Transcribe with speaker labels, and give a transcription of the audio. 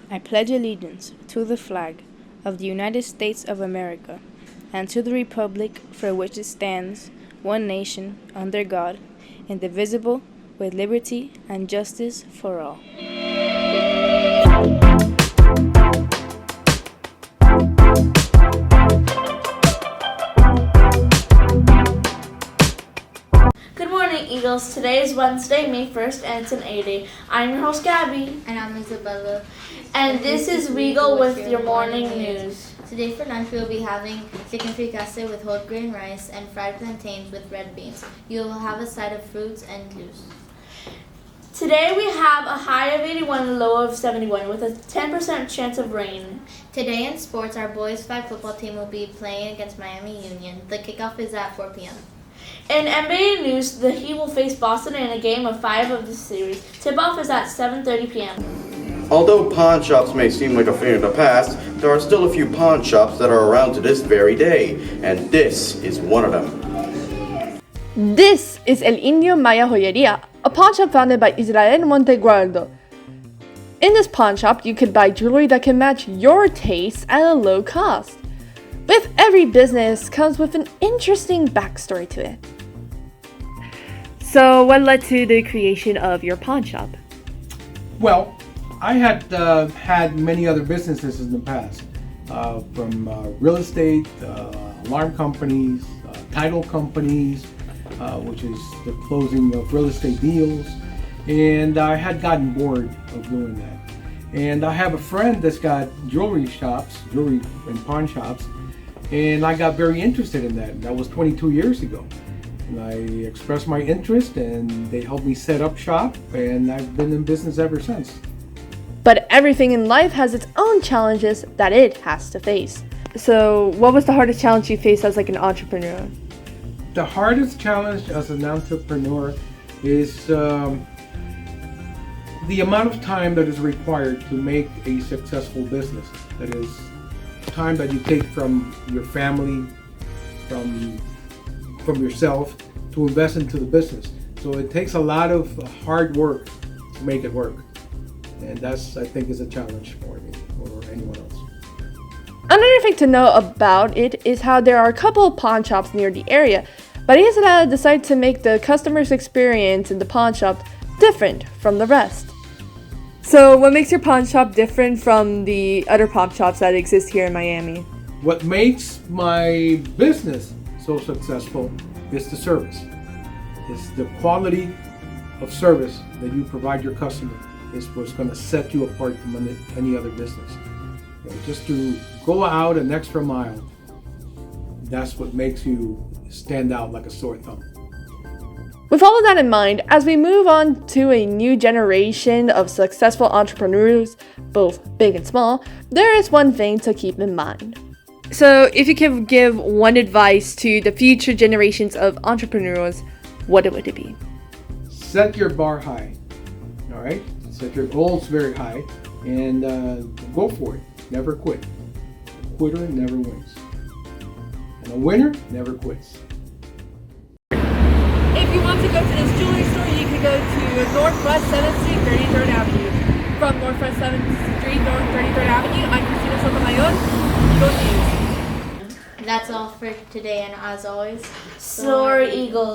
Speaker 1: I pledge allegiance to the flag of the United States of America and to the republic for which it stands, one nation, under God, indivisible, with liberty and justice for all.
Speaker 2: Good morning, Eagles. Today is Wednesday, May 1st, and it's an A-Day. I'm your host, Gabby.
Speaker 3: And I'm Isabella.
Speaker 2: And this is WEGL with your morning news.
Speaker 3: Today for lunch we'll be having chicken fricassee with whole grain rice and fried plantains with red beans. You will have a side of fruits and juice.
Speaker 2: Today we have a high of 81 and a low of 71 with a 10% chance of rain.
Speaker 3: Today in sports, our boys flag football team will be playing against Miami Union. The kickoff is at 4 p.m.
Speaker 2: In NBA news, the Heat will face Boston in a game of 5 of the series. Tip-off is at 7:30 p.m.
Speaker 4: Although pawn shops may seem like a thing of the past, there are still a few pawn shops that are around to this very day, and this is one of them.
Speaker 5: This is El Indio Maya Joyeria, a pawn shop founded by Israel Monteguardo. In this pawn shop, you could buy jewelry that can match your taste at a low cost. With every business comes with an interesting backstory to it. So, what led to the creation of your pawn shop?
Speaker 6: Well, I had had many other businesses in the past, from real estate, alarm companies, title companies, which is the closing of real estate deals, and I had gotten bored of doing that. And I have a friend that's got jewelry and pawn shops, and I got very interested in that. That was 22 years ago. And I expressed my interest, and they helped me set up shop, and I've been in business ever since.
Speaker 5: But everything in life has its own challenges that it has to face. So, what was the hardest challenge you faced as an entrepreneur?
Speaker 6: The hardest challenge as an entrepreneur is the amount of time that is required to make a successful business. That is time that you take from your family, from yourself, to invest into the business. So it takes a lot of hard work to make it work. And that's, I think, is a challenge for me or anyone else.
Speaker 5: Another thing to know about it is how there are a couple of pawn shops near the area, but Israel decided to make the customer's experience in the pawn shop different from the rest. So, what makes your pawn shop different from the other pawn shops that exist here in Miami?
Speaker 6: What makes my business so successful is the service. It's the quality of service that you provide your customer is what's going to set you apart from any other business. Just to go out an extra mile, that's what makes you stand out like a sore thumb.
Speaker 5: With all of that in mind, as we move on to a new generation of successful entrepreneurs, both big and small, there is one thing to keep in mind. So, if you could give one advice to the future generations of entrepreneurs, what would it be?
Speaker 6: Set your bar high, all right? Set your goals very high, and go for it. Never quit. A quitter never wins. And a winner never quits.
Speaker 5: If you want to go to this jewelry store, you can go to Northwest 7th Street, 33rd Avenue. From Northwest 7th Street, North 33rd Avenue, I'm Christina Sotomayor. Go News.
Speaker 3: That's all for today, and as always,
Speaker 2: Soar Eagles.